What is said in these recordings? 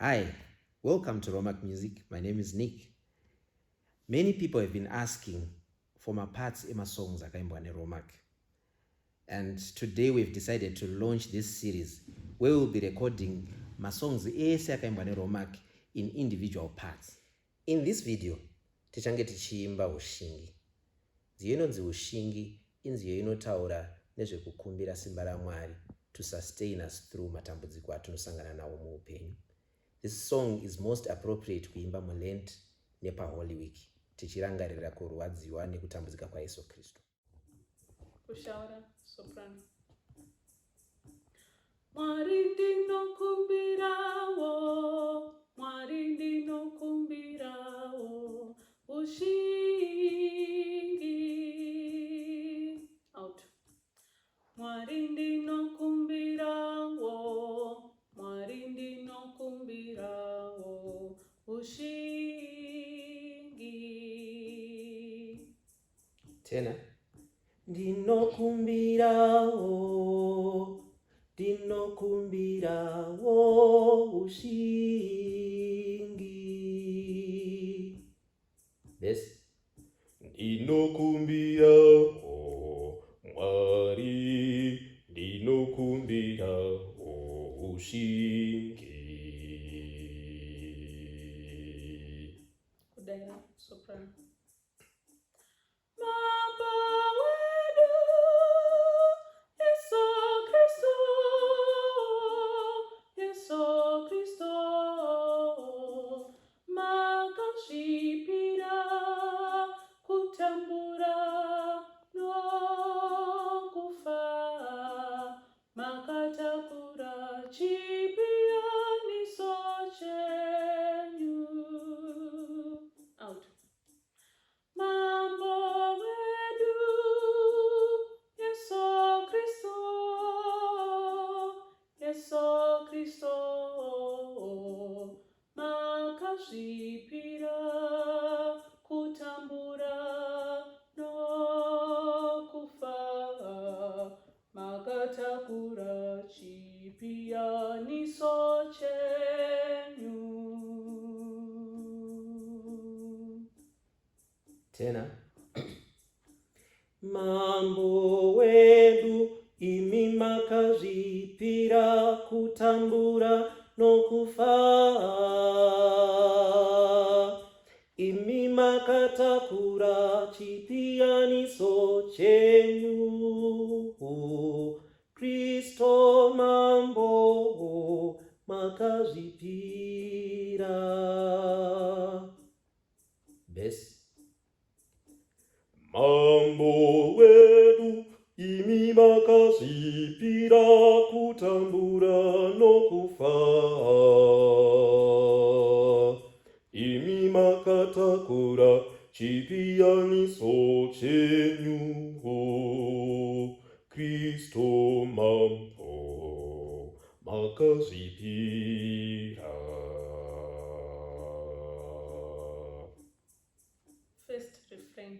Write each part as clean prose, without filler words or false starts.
Hi, welcome to Romac Music. My name is Nick. Many people have been asking for my parts in my songs akaimbwa ne Romac. And today we've decided to launch this series where we'll be recording my songs ese akaimbwa ne Romac in individual parts. In this video, tichange tichiimba ushingi. Nziyo inonzi ushingi inziyo inotaura nezvekukumbira simba raMwari to sustain us through matambudziko atinosangana nawo muupenyu. This song is most appropriate kuimba muLent nepa Holy Week, tichirangarira kurwadziwa nekutambudzika kwaYesu Kristu. Kushaura soprano. Mwari ndinokumbirawo, Mwari ndinokumbirawo, ushingi. Out. Mwari ndinokumbirawo, Mwari ndinokumbirawo, ushingi. Tena. Ndinokumbirawo, ndinokumbirawo ushingi. This. Ndinokumbirawo Mwari, ndinokumbirawo ushingi. Kudaira soprano. Takura chipianiso chenyu. Tena. Mambo wedu imi makazvipira kutambura nokufa, imi makatakura chipianiso chenyu. Kristo mambo makazvipira. Besi. Mambo wedu imi makazvipira kutambura nokufa, imi makatakura chipianiso chenyu. Kristo mambo makazvipira. First refrain.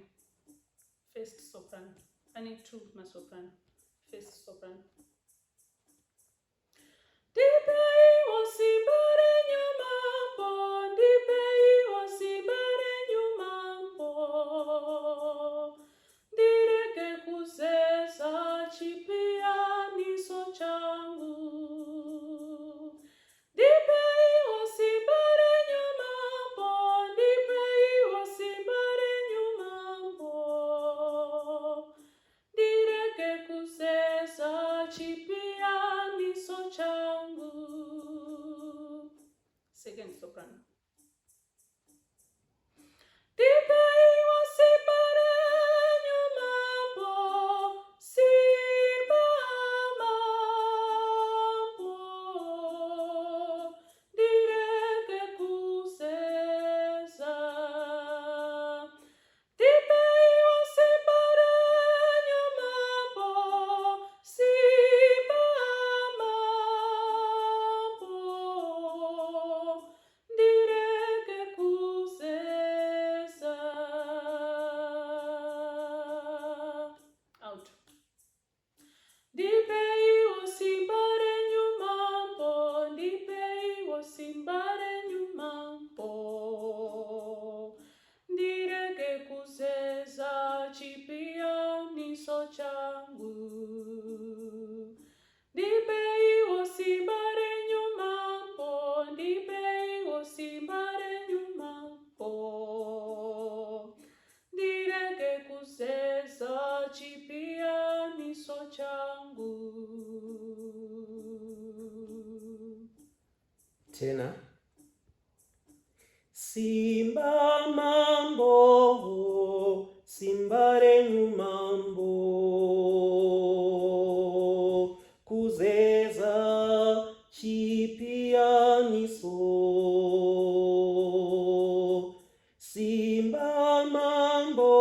First soprano. I need two my soprano. First soprano. Dipei osibare nyumambo, dipei osibare nyumambo. Direke kusesa chipianiso changu. Dipei osibare nyumambo, dipei osibare nyumambo. Direke kusesa chipianiso changu. Second soprano. Dipei osibare nyumambo, simba mambo. Direke kusesa. Dipei osibare nyumambo, simba mambo. Direke Tena. Simba mambo, simba renyu mambo, kuzeza chipianiso. Simba mambo,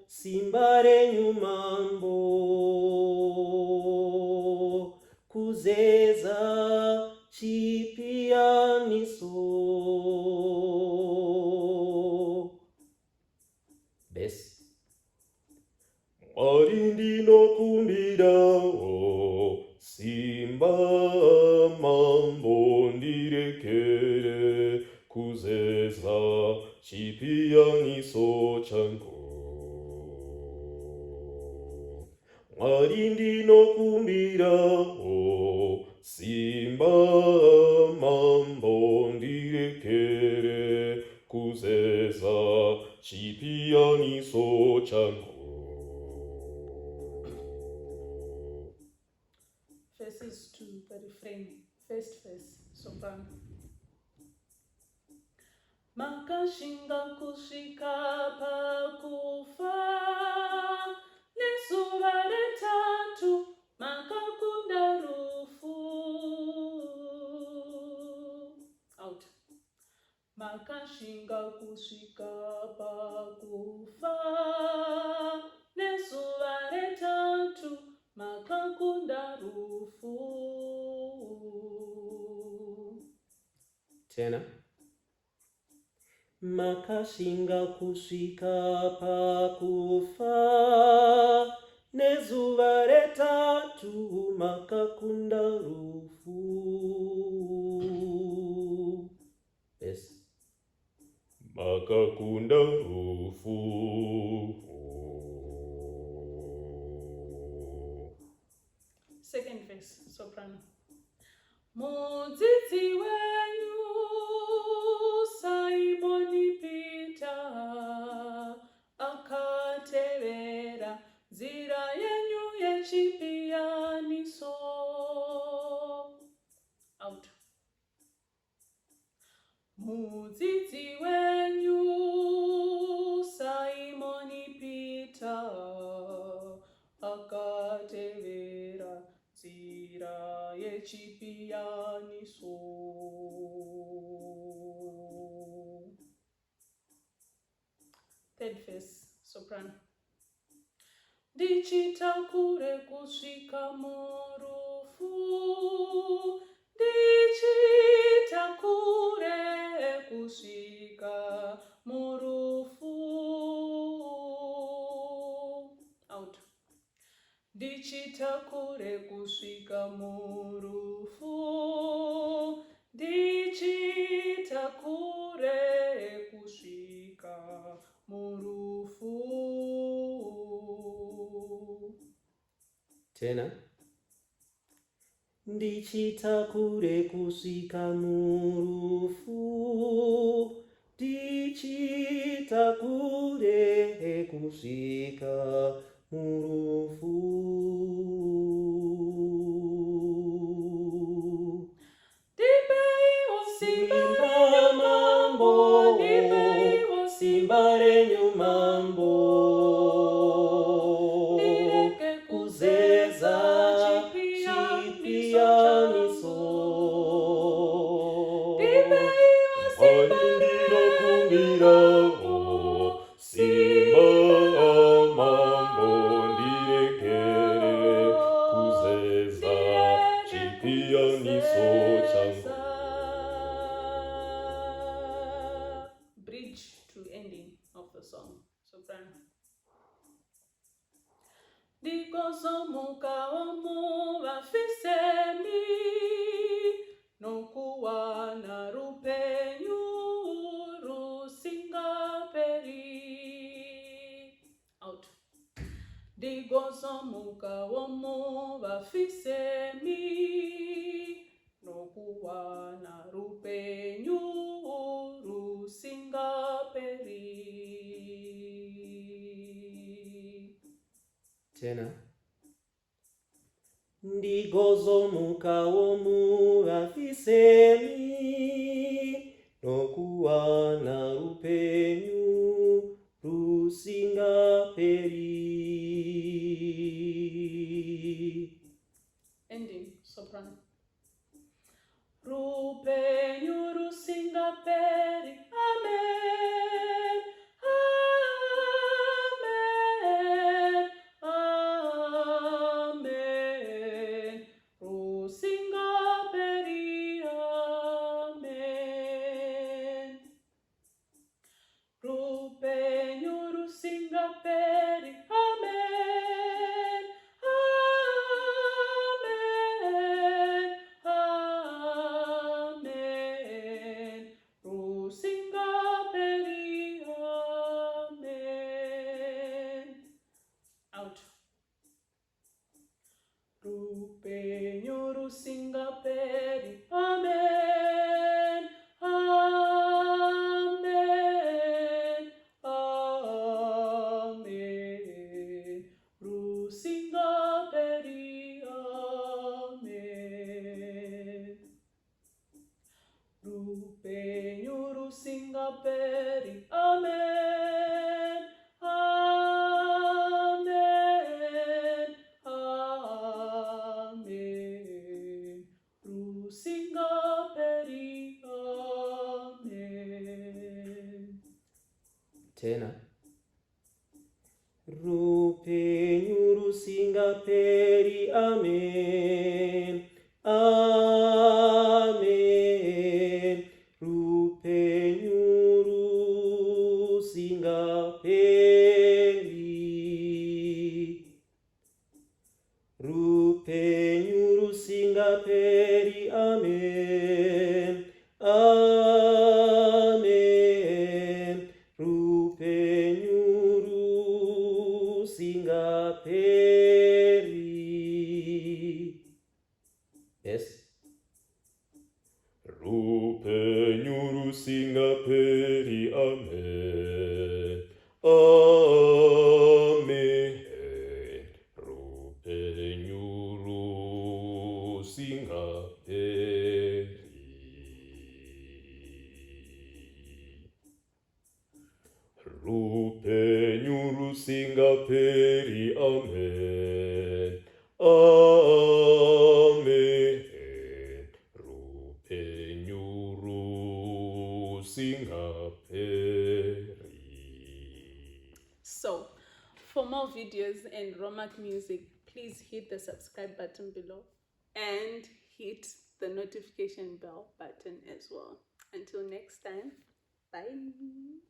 simba renyu mambo, kuzeza chipianiso. Besi. Mwari ndinokumbira simba mambo ndirekere kuzeza chipianiso changu. Mwari ndinokumbira simba mambo ndirekere kuzeza chipianiso changu. Verses to the refrain. First verse, soprano. Makashinga kusvika pakufa, nezuva retatu makakunda rufu. Out. Makashinga kusvika pakufa, nezuva retatu makakunda rufu. Tena. Makashinga kusvika pakufa, nezuva retatu makakunda rufu. Yes. Makakunda rufu. Second verse, soprano. Mudzidzi wenyu Simoni Peter akatevera nzira yenyu yechipianiso. Out. Mudzidzi wenyu Simoni Peter akatevera nzira yechipianiso. Third verse, soprano. Ndichitakure kusvika murufu, ndichitakure kusvika murufu. Out. Ndichitakure kusvika murufu, ndichitakure kusvika murufu. Tena. Ndichitakure kusvika murufu, ndichitakure kusvika murufu. Simba mambo, simba renyu mambo, kuzeza chipianiso. Mwari ndinokumbira simba mambo ndirekere kuzeza chipianiso changu. Bridge to ending of the song, soprano. Ndikozomukawo muvafisemi nokuwana rupenyu rusingaperi. Out. Ndikozomukawo muvafisemi nokuwana rupenyu rusingaperi. Tena. ndigozomukawo muvafisemi nokuwana upenyu rusingaperi. Ending soprano. Rupenyu rusingaperi. Amen. Amen. Amen. Rusingaperi. Amen. Rupenyu rusingaperi. Amen. Amen. Amen. Rusingaperi. Amen. Out. Rupenyu rusingaperi. Amen. Amen. Amen. Rusingaperi. Amen. Rupenyu rusingaperi. Amen. Amen. Amen. Rusingaperi. Amen. Tena. Rupenyu rusingaperi. Amen. Amen. Rupenyu rusingaperi. Rupenyu rusingaperi. Amen. Amen. Rupenyu rusingaperi. Yes. Rupenyu rusingaperi. Amen. Amen. Rupenyu rusingaperi. Rupenyu rusingaperi. Amen. Amen. Rupenyu rusingaperi. So, for more videos and Romac music, please hit the subscribe button below and hit the notification bell button as well. Until next time, bye.